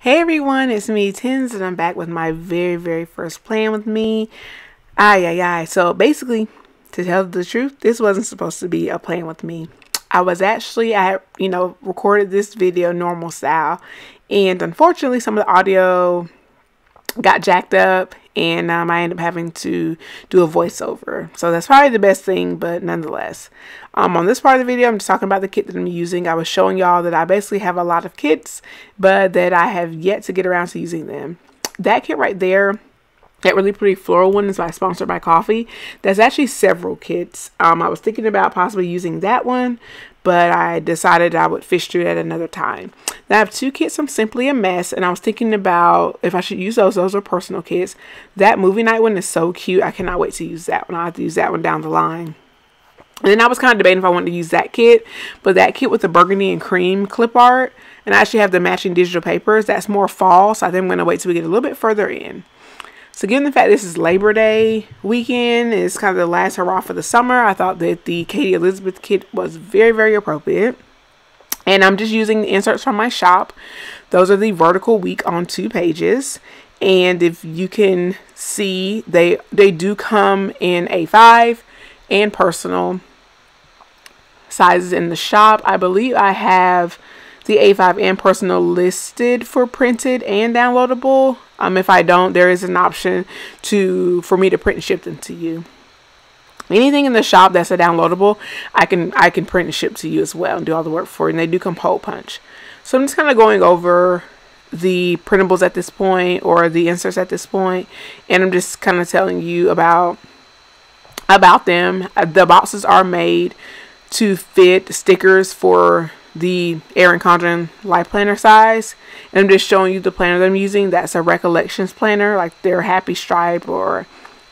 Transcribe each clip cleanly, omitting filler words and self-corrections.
Hey everyone, it's me, Tins, and I'm back with my very first plan with me. So basically, to tell the truth, this wasn't supposed to be a plan with me. I recorded this video normal style, and unfortunately some of the audio got jacked up, and I ended up having to do a voiceover. So that's probably the best thing, but nonetheless. On this part of the video, I'm just talking about the kit that I'm using. I was showing y'all that I basically have a lot of kits, but that I have yet to get around to using them. That kit right there, that really pretty floral one, is sponsored by Coffee. There's actually several kits. I was thinking about possibly using that one, but I decided I would fish through at another time. Now I have two kits from Simply a Mess, and I was thinking about if I should use those. Those are personal kits. That movie night one is so cute. I cannot wait to use that one. I'll have to use that one down the line. And then I was kind of debating if I wanted to use that kit, but that kit with the burgundy and cream clip art, and I actually have the matching digital papers, that's more fall, so I think I'm going to wait till we get a little bit further in. So given the fact this is Labor Day weekend, it's kind of the last hurrah for the summer, I thought that the Katie Elisabeth kit was very appropriate. And I'm just using the inserts from my shop. Those are the vertical week on 2 pages. And if you can see, they do come in A5 and personal sizes in the shop. I believe I have the A5 and personal listed for printed and downloadable. If I don't, there is an option for me to print and ship them to you. Anything in the shop that's a downloadable, I can print and ship to you as well and do all the work for you. And they do come hole punch. So I'm just kind of going over the printables at this point, or the inserts at this point, and I'm just kind of telling you about them. The boxes are made to fit stickers for the Erin Condren Life Planner size, and I'm just showing you the planner that I'm using. That's a Recollections planner, like their Happy Stripe or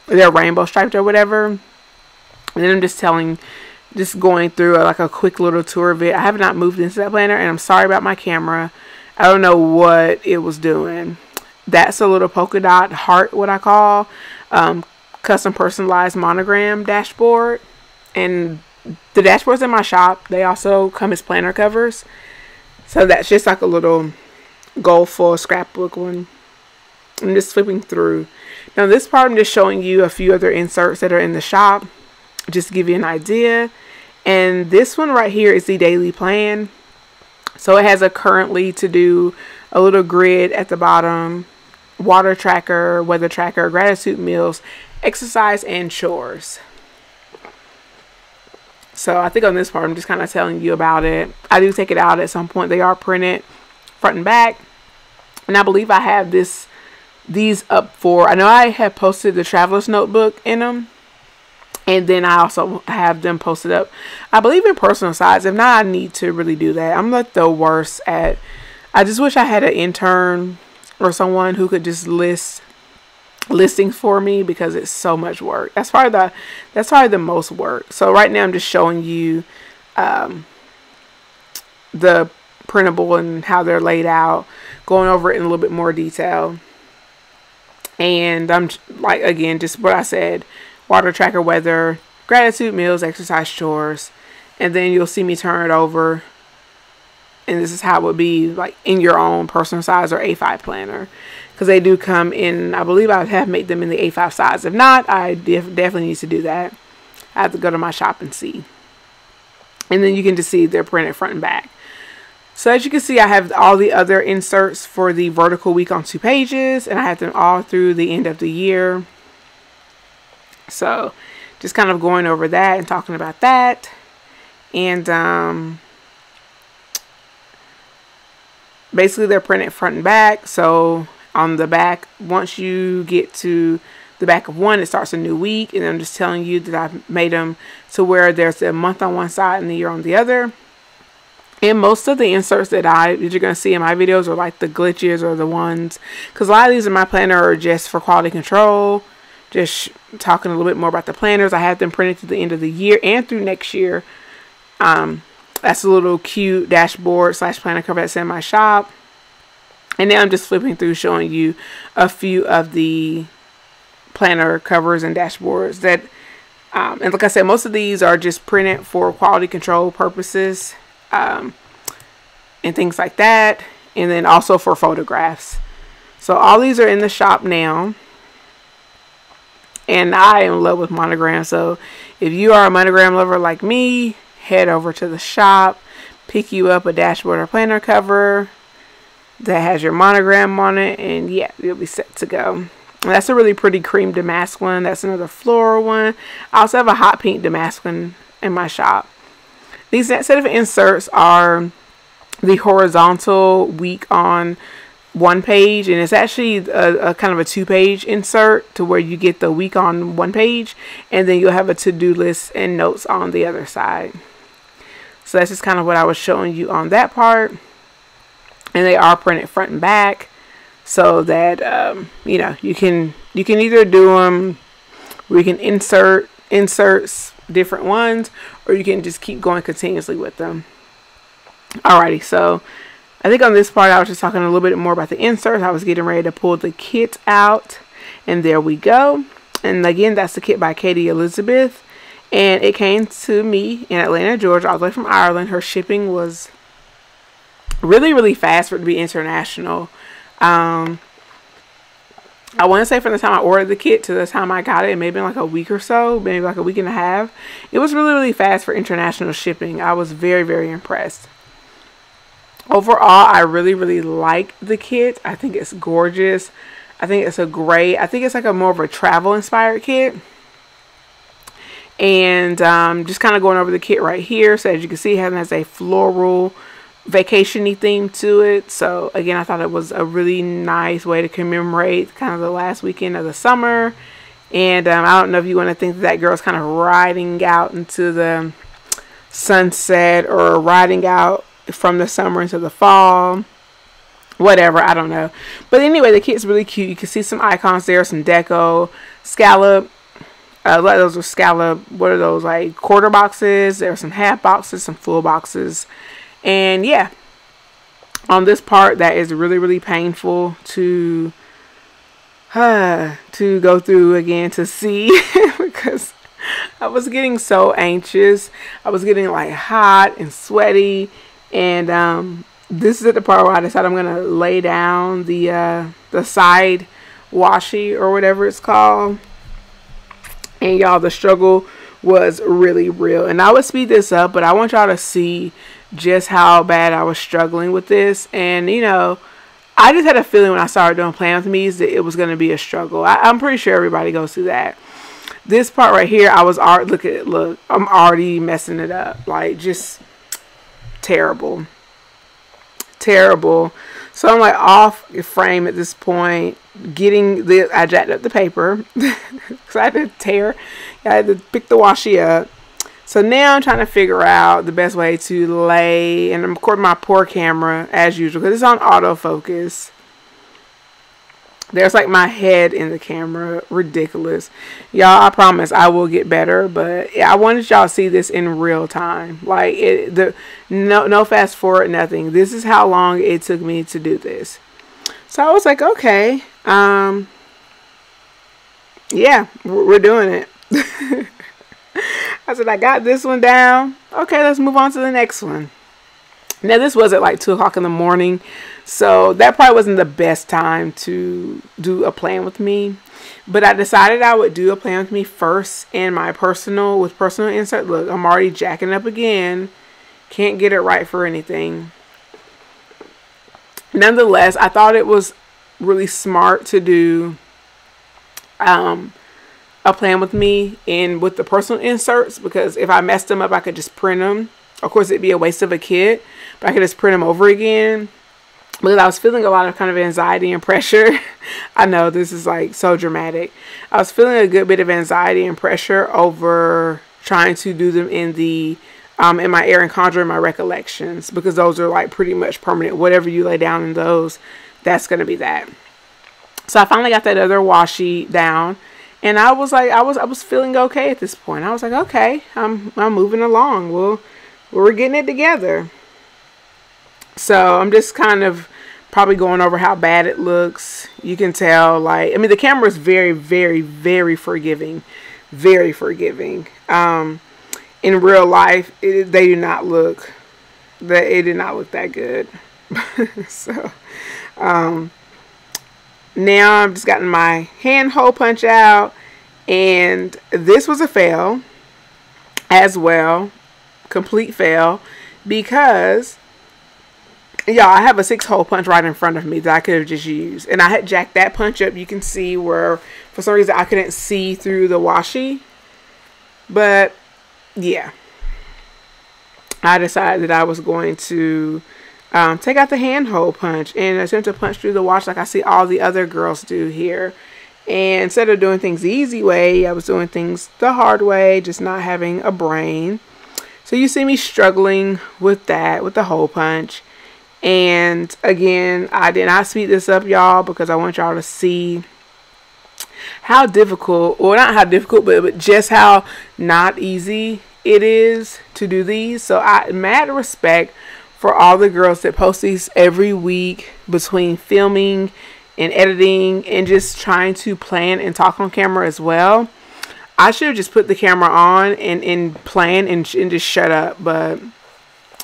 their Rainbow Striped or whatever. And then I'm just going through a quick little tour of it. I have not moved into that planner, and I'm sorry about my camera. I don't know what it was doing. That's a little polka dot heart, what I call custom personalized monogram dashboard. And the dashboards in my shop, they also come as planner covers. So that's just like a little gold foil scrapbook one. I'm just flipping through. Now this part, I'm just showing you a few other inserts that are in the shop, just to give you an idea. And this one right here is the daily plan. So it has a currently to do, a little grid at the bottom, water tracker, weather tracker, gratitude meals, exercise, and chores. So I think on this part, I'm just kind of telling you about it. I do take it out at some point. They are printed front and back. And I believe I have these up for, I know I have posted the Traveler's Notebook in them. And then I also have them posted up, I believe, in personal size. If not, I need to really do that. I'm like the worst at, I just wish I had an intern or someone who could just list listings for me, because it's so much work. That's probably the most work. So right now I'm just showing you the printable and how they're laid out, going over it in a little bit more detail. And I'm like, again, just what I said: water tracker, weather, gratitude meals, exercise, chores. And then you'll see me turn it over, and this is how it would be like in your own personal size or A5 planner, because they do come in, I believe I have made them in the A5 size. If not, I definitely need to do that. I have to go to my shop and see. And then you can just see they're printed front and back. So as you can see, I have all the other inserts for the vertical week on 2 pages, and I have them all through the end of the year. So just kind of going over that and talking about that. And basically they're printed front and back. So on the back, once you get to the back of one, it starts a new week. And I'm just telling you that I've made them to where there's a month on one side and the year on the other. And most of the inserts that you're going to see in my videos are like the glitches, or the ones, because a lot of these in my planner are just for quality control. Just talking a little bit more about the planners. I have them printed to the end of the year and through next year. That's a little cute dashboard / planner cover that's in my shop. And now I'm just flipping through, showing you a few of the planner covers and dashboards that, and like I said, most of these are just printed for quality control purposes, and things like that. and then also for photographs. So all these are in the shop now. And I am in love with monograms. So if you are a monogram lover like me, head over to the shop, pick you up a dashboard or planner cover that has your monogram on it, and yeah, you'll be set to go. And that's a really pretty cream damask one. That's another floral one. I also have a hot pink damask one in my shop. These next set of inserts are the horizontal week on one page, and it's actually a kind of a 2-page insert to where you get the week on one page, and then you'll have a to-do list and notes on the other side. So that's just kind of what I was showing you on that part. And they are printed front and back, so that you know, you can either do them where you can inserts different ones, or you can just keep going continuously with them. Alrighty, so I think on this part I was just talking a little bit more about the inserts. I was getting ready to pull the kit out, and there we go. And again, that's the kit by Katie Elisabeth, and it came to me in Atlanta, Georgia, all the way from Ireland. Her shipping was really fast for it to be international. I want to say from the time I ordered the kit to the time I got it, maybe like a week or so, maybe like a week and a half. It was really fast for international shipping. I was very impressed. Overall, I really like the kit. I think it's gorgeous. I think it's a great, I think it's like a more of a travel inspired kit. And just kind of going over the kit right here. So as you can see, it has a floral vacation-y theme to it. So again, I thought it was a really nice way to commemorate kind of the last weekend of the summer. And I don't know if you want to think that girl's kind of riding out into the sunset, or riding out from the summer into the fall, whatever, I don't know. But anyway, the kit's really cute. You can see some icons there, some deco, scallop, those are scallop, what are those, like quarter boxes. There are some half boxes, some full boxes. And yeah, on this part that is really painful to go through again, to see, because I was getting so anxious. I was getting like hot and sweaty. And this is at the part where I decided I'm gonna lay down the side washi, or whatever it's called. And y'all, the struggle was really real. And I would speed this up, but I want y'all to see just how bad I was struggling with this. And you know, I just had a feeling when I started doing Plan With Me's that it was going to be a struggle. I'm pretty sure everybody goes through that. This part right here, I was already, look, I'm already messing it up. Like, just terrible. Terrible. So I'm like off frame at this point. I jacked up the paper. Because I had to pick the washi up. So now I'm trying to figure out the best way to lay, and I'm recording my poor camera as usual because it's on autofocus. There's like my head in the camera. Ridiculous. Y'all, I promise I will get better, but yeah, I wanted y'all to see this in real time. Like, no fast forward, nothing. This is how long it took me to do this. So I was like, okay, yeah, we're doing it. I said, I got this one down. Okay, let's move on to the next one. Now, this was at like 2 o'clock in the morning, so that probably wasn't the best time to do a Plan With Me. But I decided I would do a Plan With Me first in my personal insert. Look, I'm already jacking up again. Can't get it right for anything. Nonetheless, I thought it was really smart to do a Plan With Me with the personal inserts, because if I messed them up, I could just print them. Of course, it'd be a waste of a kit, but I could just print them over again. Because I was feeling a lot of kind of anxiety and pressure. I know this is like so dramatic. I was feeling a good bit of anxiety and pressure over trying to do them in my Erin Condra and my Recollections, because those are like pretty much permanent. Whatever you lay down in those, that's going to be that. So I finally got that other washi down. And I was like, I was feeling okay at this point. I was like, okay, I'm moving along. We're getting it together. So I'm just kind of probably going over how bad it looks. You can tell, like, I mean, the camera is very forgiving. Very forgiving. In real life, it did not look that good. So now I've just gotten my hand hole punch out, and this was a fail as well, complete fail, because y'all, I have a 6-hole punch right in front of me that I could have just used, and I had jacked that punch up. You can see where for some reason I couldn't see through the washi, but yeah, I decided that I was going to take out the hand hole punch and attempt to punch through the wash like I see all the other girls do here. And instead of doing things the easy way, I was doing things the hard way, just not having a brain. So you see me struggling with that, with the hole punch. And again, I did not speed this up, y'all, because I want y'all to see how difficult, or not how difficult, but just how not easy it is to do these. So I mad respect for all the girls that post these every week between filming and editing and just trying to plan and talk on camera as well. I should have just put the camera on and plan and just shut up, but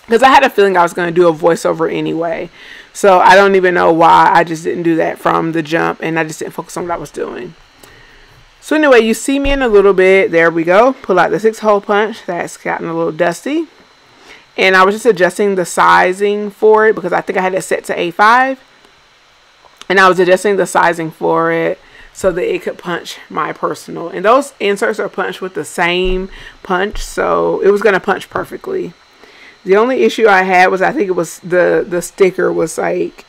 because I had a feeling I was going to do a voiceover anyway. So I don't even know why I just didn't do that from the jump, and I just didn't focus on what I was doing. So anyway, you see me in a little bit. There we go. Pull out the 6-hole punch. That's gotten a little dusty. And I was just adjusting the sizing for it because I think I had it set to A5. And I was adjusting the sizing for it so that it could punch my personal. And those inserts are punched with the same punch, so it was going to punch perfectly. The only issue I had was I think it was the sticker was like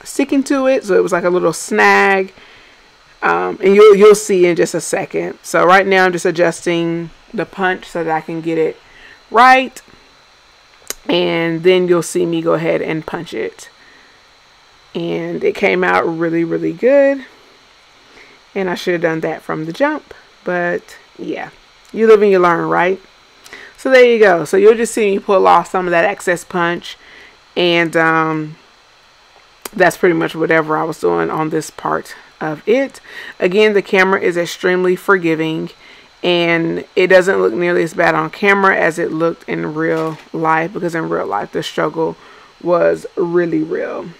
sticking to it, so it was like a little snag. And you'll see in just a second. So right now I'm just adjusting the punch so that I can get it right. And then you'll see me go ahead and punch it. And it came out really, really good. And I should have done that from the jump. But yeah, you live and you learn, right? So there you go. So you'll just see me pull off some of that excess punch. And that's pretty much whatever I was doing on this part of it. Again, the camera is extremely forgiving. And it doesn't look nearly as bad on camera as it looked in real life. Because in real life, the struggle was really real.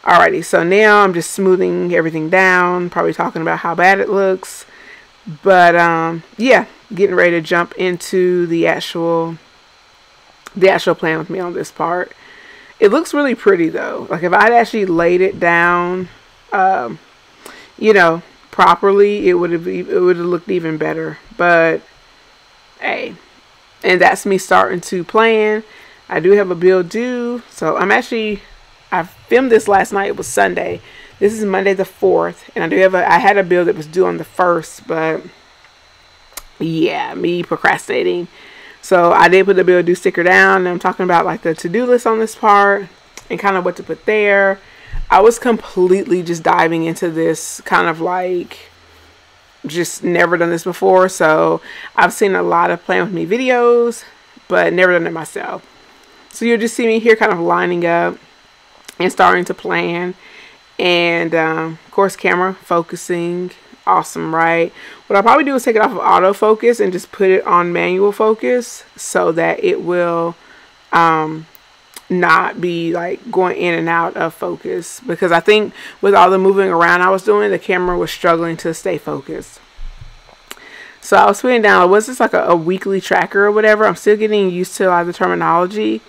Alrighty, so now I'm just smoothing everything down. Probably talking about how bad it looks. But yeah, getting ready to jump into the actual plan with me on this part. It looks really pretty though. Like if I'd actually laid it down, you know, properly, it would have looked even better. But hey, and that's me starting to plan. I do have a build due, so I filmed this last night. It was Sunday. This is Monday the 4th, and I had a build that was due on the 1st, but yeah, me procrastinating. So I did put the build due sticker down, and I'm talking about like the to-do list on this part and kind of what to put there. I was completely just diving into this, kind of like just never done this before. So I've seen a lot of Plan With Me videos, but never done it myself. So you'll just see me here kind of lining up and starting to plan. And of course, camera focusing. Awesome, right? What I'll probably do is take it off of autofocus and just put it on manual focus so that it will not be like going in and out of focus, because I think with all the moving around I was doing, the camera was struggling to stay focused. So I was putting down, was this like a weekly tracker or whatever? I'm still getting used to a lot of the terminology.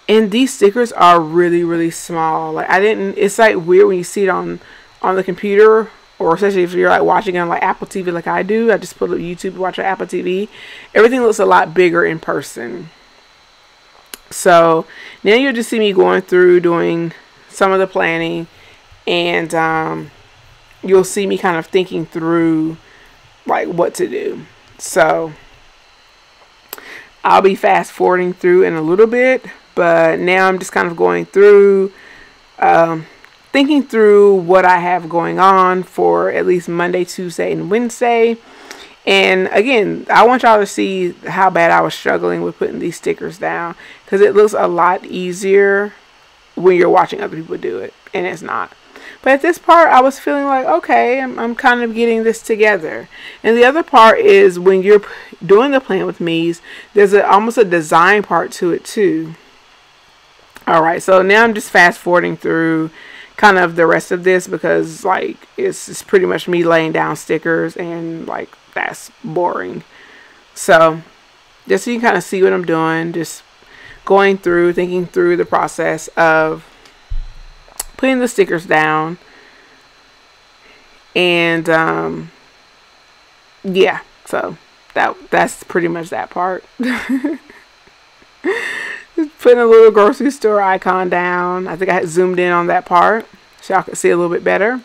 And these stickers are really, really small. Like it's like weird when you see it on the computer, or especially if you're like watching it on like Apple TV like I do. I just put up YouTube to watch on Apple TV. Everything looks a lot bigger in person. So now you'll just see me going through doing some of the planning, and you'll see me kind of thinking through like what to do. So I'll be fast forwarding through in a little bit, but now I'm just kind of going through, thinking through what I have going on for at least Monday, Tuesday, and Wednesday. And again, I want y'all to see how bad I was struggling with putting these stickers down, because it looks a lot easier when you're watching other people do it, and it's not. But at this part, I was feeling like, okay, I'm kind of getting this together. And the other part is when you're doing the Plan With Me's, there's almost a design part to it too. All right, so now I'm just fast forwarding through kind of the rest of this because like it's pretty much me laying down stickers, and like that's boring. So just so you can kind of see what I'm doing, just going through, thinking through the process of putting the stickers down. And yeah, so that's pretty much that part. Putting a little grocery store icon down. I think I had zoomed in on that part so y'all could see a little bit better.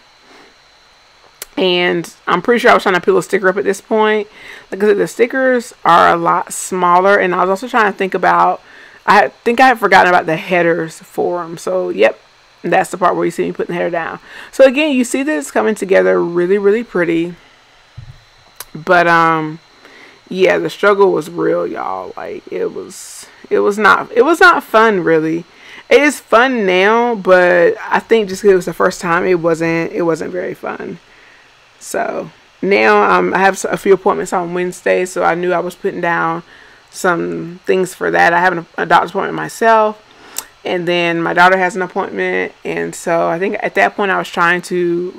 And I'm pretty sure I was trying to peel a sticker up at this point. Like I said, the stickers are a lot smaller, and I was also trying to think about, I think I had forgotten about the headers for them. So yep, that's the part where you see me putting the header down. So again, you see this coming together really, really pretty. But yeah, the struggle was real, y'all. Like it was not fun really. It is fun now, but I think just because it was the first time, it wasn't very fun. So now I have a few appointments on Wednesday, so I knew I was putting down some things for that. I have a doctor's appointment myself, and then my daughter has an appointment, and so I think at that point I was trying to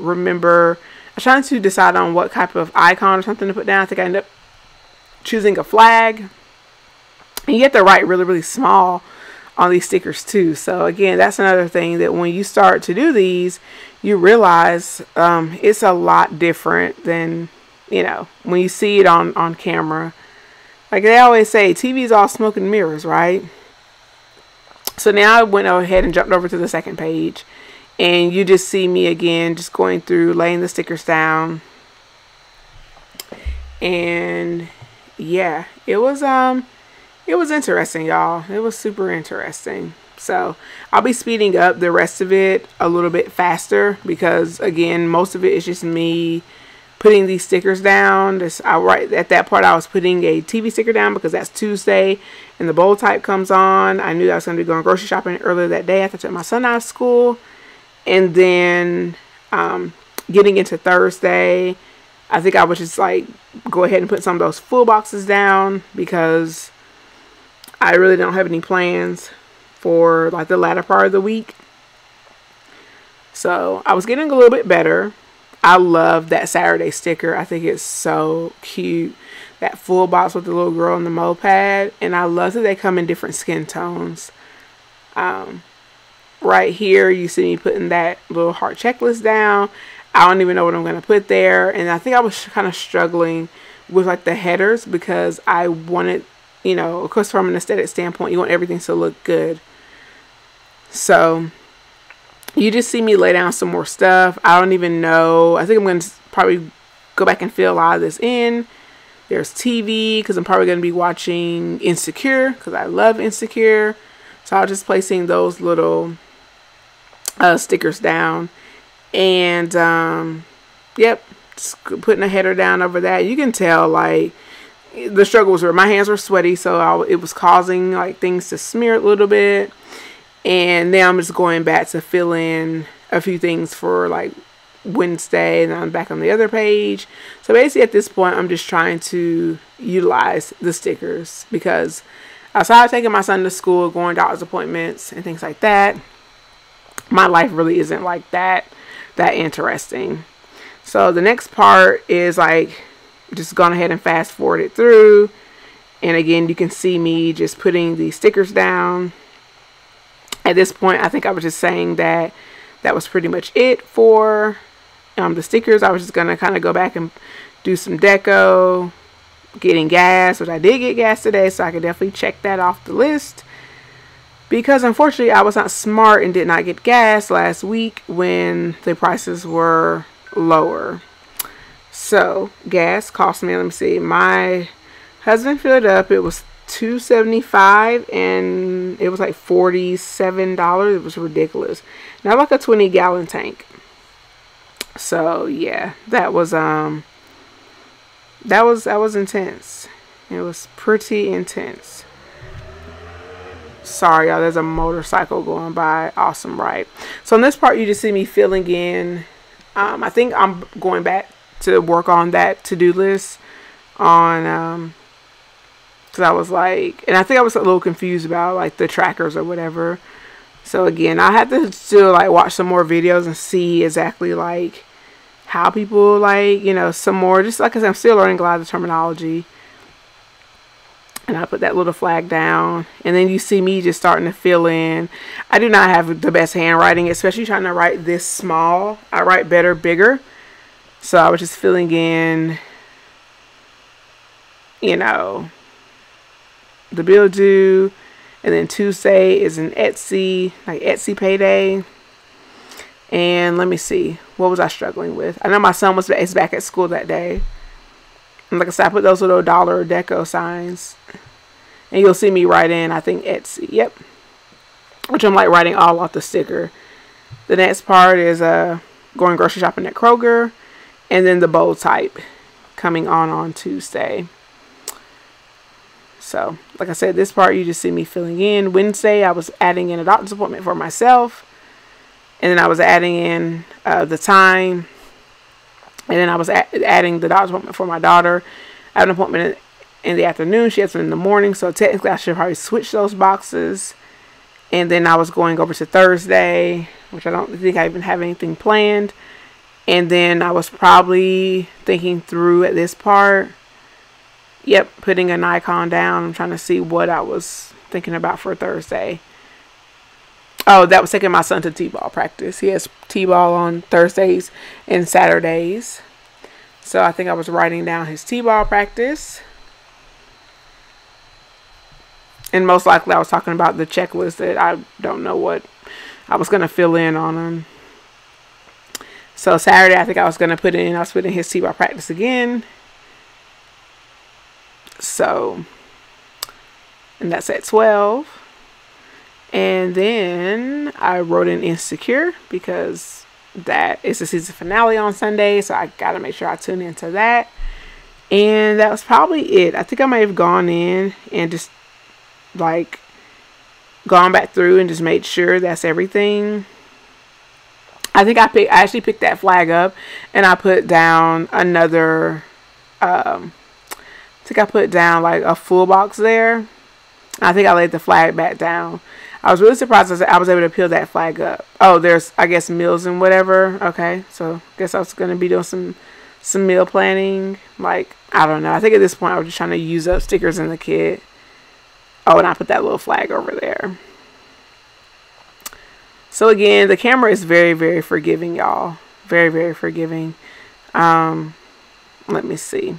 decide on what type of icon or something to put down. I think I ended up choosing a flag, and you have to write really, really small on these stickers too. So again, that's another thing that when you start to do these, you realize it's a lot different than, you know, when you see it on camera. Like they always say, TV is all smoke and mirrors, right? So now I went ahead and jumped over to the second page, and you just see me again just going through, laying the stickers down. And yeah, it was interesting, y'all. It was super interesting. So I'll be speeding up the rest of it a little bit faster because again, most of it is just me putting these stickers down. Right at that part, I was putting a TV sticker down because that's Tuesday and the bold type comes on. I knew I was going to be going grocery shopping earlier that day after I took my son out of school. And then getting into Thursday, I think I would just like go ahead and put some of those full boxes down because I really don't have any plans for like the latter part of the week. So I was getting a little bit better. I love that Saturday sticker. I think it's so cute. That full box with the little girl on the moped. And I love that they come in different skin tones. Right here, you see me putting that little heart checklist down. I don't even know what I'm going to put there. And I think I was kind of struggling with like the headers because I wanted, you know, of course, from an aesthetic standpoint, you want everything to look good. So you just see me lay down some more stuff. I don't even know. I think I'm going to probably go back and fill a lot of this in. There's TV because I'm probably going to be watching Insecure because I love Insecure. So I'm just placing those little stickers down. And yep, just putting a header down over that. You can tell like the struggles were, my hands were sweaty, so it was causing like things to smear a little bit. And now I'm just going back to fill in a few things for like Wednesday, and I'm back on the other page. So basically at this point, I'm just trying to utilize the stickers because outside of taking my son to school, going to doctor's appointments and things like that, my life really isn't like that interesting. So the next part is like just gone ahead and fast forward it through. And again, you can see me just putting the stickers down. At this point, I think I was just saying that was pretty much it for the stickers. I was just going to kind of go back and do some deco, getting gas, which I did get gas today, so I could definitely check that off the list. Because unfortunately, I was not smart and did not get gas last week when the prices were lower. So gas cost me, let me see, my husband filled it up. It was $2.75 and it was like $47. It was ridiculous. Now like a 20-gallon tank. So yeah, that was intense. It was pretty intense. Sorry, y'all, there's a motorcycle going by. Awesome, right? So in this part, you just see me filling in. I think I'm going back to work on that to-do list on because I was like, and I think I was a little confused about like the trackers or whatever. So again, I have to still like watch some more videos and see exactly like how people like, you know, some more, just like I said, I'm still learning a lot of the terminology. And I put that little flag down, and then you see me just starting to fill in. I do not have the best handwriting, especially trying to write this small. I write better, bigger. So I was just filling in, you know, the bill due, and then Tuesday is an Etsy, like Etsy payday. And let me see, what was I struggling with? I know my son is back at school that day. And like I said, I put those little dollar deco signs. And you'll see me write in, I think, Etsy. Yep. Which I'm like writing all off the sticker. The next part is going grocery shopping at Kroger. And then the bold type coming on Tuesday. So, like I said, this part you just see me filling in. Wednesday, I was adding in a doctor's appointment for myself. And then I was adding in the time. And then I was adding the doctor's appointment for my daughter. I have an appointment in the afternoon. She has one in the morning. So technically I should probably switch those boxes. And then I was going over to Thursday, which I don't think I even have anything planned. And then I was probably thinking through at this part. Yep, putting an icon down. I'm trying to see what I was thinking about for Thursday. Oh, that was taking my son to t-ball practice. He has t-ball on Thursdays and Saturdays. So I think I was writing down his t-ball practice. And most likely I was talking about the checklist that I don't know what I was going to fill in on him. So Saturday I think I was put in his t-ball practice again. So, and that's at 12. And then I wrote in Insecure because that is the season finale on Sunday. So I got to make sure I tune into that. And that was probably it. I think I might have gone in and just like gone back through and just made sure that's everything. I think I actually picked that flag up and I put down another, I think I put down like a full box there. I think I laid the flag back down. I was really surprised I was able to peel that flag up. Oh, there's, I guess, meals and whatever. Okay, so I guess I was going to be doing some meal planning. Like, I don't know. I think at this point I was just trying to use up stickers in the kit. Oh, and I put that little flag over there. So again, the camera is very, very forgiving, y'all. Very, very forgiving. Let me see.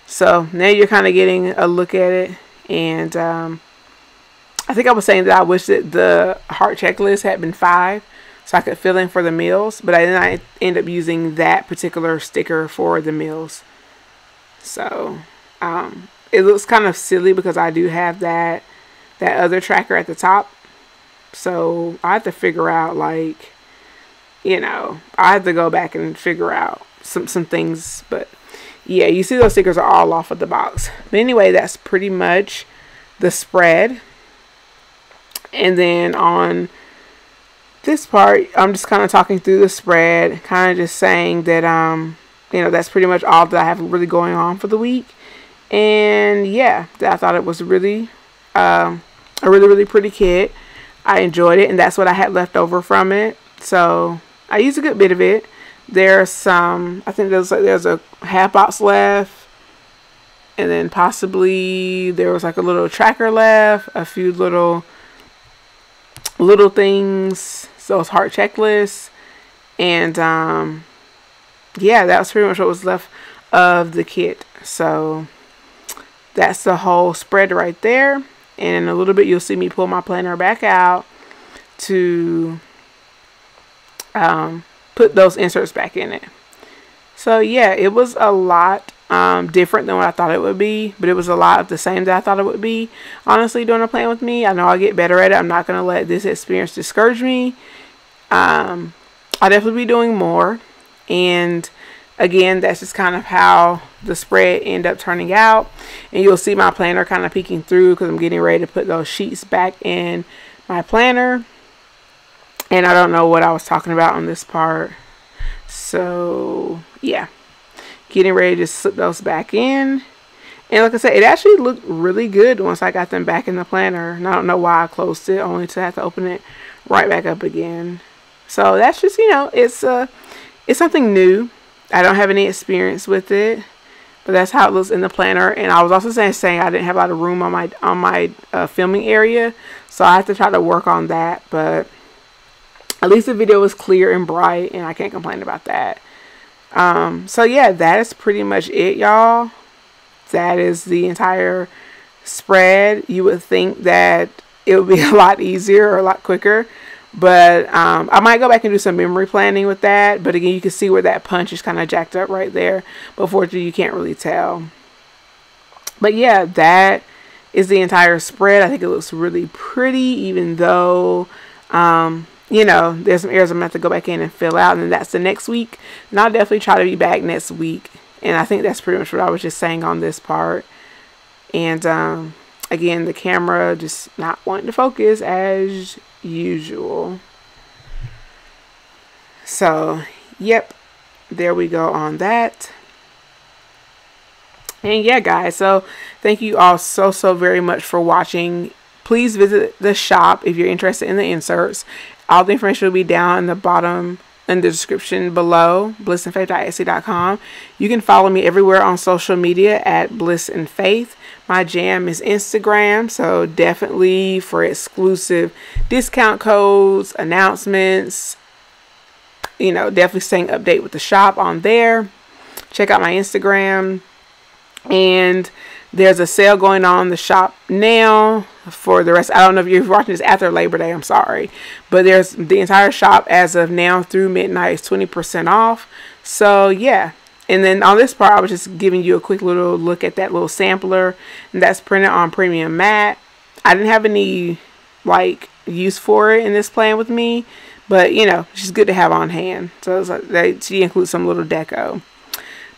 So now you're kind of getting a look at it. And I think I was saying that I wish that the heart checklist had been 5 so I could fill in for the meals, but then I end up using that particular sticker for the meals. So it looks kind of silly because I do have that other tracker at the top. So I have to figure out, like, you know, I have to go back and figure out some things. But yeah, you see those stickers are all off of the box. But anyway, that's pretty much the spread. And then on this part, I'm just kind of talking through the spread, kind of just saying that, you know, that's pretty much all that I have really going on for the week. And yeah, I thought it was really, a really, really pretty kit. I enjoyed it, and that's what I had left over from it. So I used a good bit of it. There's some, I think there's a half box left. And then possibly there was like a little tracker left, a few little things, those heart checklists. And yeah, that was pretty much what was left of the kit. So that's the whole spread right there. And in a little bit you'll see me pull my planner back out to put those inserts back in it. So yeah, it was a lot different than what I thought it would be, but it was a lot of the same that I thought it would be. Honestly, doing a plan with me, I know I'll get better at it. I'm not going to let this experience discourage me. I'll definitely be doing more. And again, that's just kind of how the spread ended up turning out. And you'll see my planner kind of peeking through because I'm getting ready to put those sheets back in my planner. And I don't know what I was talking about on this part. So yeah, getting ready to slip those back in. And like I said, it actually looked really good once I got them back in the planner. And I don't know why I closed it, only to have to open it right back up again. So that's just, you know, it's something new. I don't have any experience with it, but that's how it looks in the planner. And I was also saying I didn't have a lot of room on my filming area, so I have to try to work on that. But at least the video was clear and bright, and I can't complain about that. So yeah, that is pretty much it, y'all. That is the entire spread. You would think that it would be a lot easier or a lot quicker, but I might go back and do some memory planning with that. But again, you can see where that punch is kind of jacked up right there, but fortunately you can't really tell. But yeah, that is the entire spread. I think it looks really pretty, even though you know, there's some areas I'm gonna have to go back in and fill out, and then that's the next week. And I'll definitely try to be back next week. And I think that's pretty much what I was just saying on this part. And again, the camera just not wanting to focus as usual. So yep, there we go on that. And yeah, guys, so thank you all so very much for watching. Please visit the shop if you're interested in the inserts. All the information will be down in the bottom in the description below, blissandfaith.etsy.com. You can follow me everywhere on social media at Bliss and Faith. My jam is Instagram, so definitely for exclusive discount codes, announcements, you know, definitely staying update with the shop on there. Check out my Instagram. And there's a sale going on in the shop now for the rest. I don't know if you're watching this after Labor Day, I'm sorry. But there's the entire shop as of now through midnight is 20% off. So yeah. And then on this part, I was just giving you a quick little look at that little sampler. And that's printed on premium matte. I didn't have any like use for it in this plan with me. But you know, it's just good to have on hand. So it's like she includes some little deco.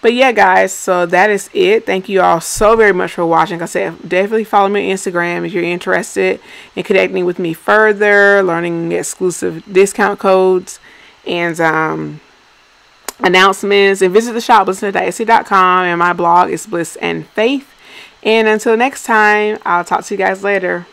But yeah, guys, so that is it. Thank you all so very much for watching. Like I said, definitely follow me on Instagram if you're interested in connecting with me further, learning exclusive discount codes and announcements. And visit the shop, blissandfaith.etsy.com, and my blog is Bliss and Faith. And until next time, I'll talk to you guys later.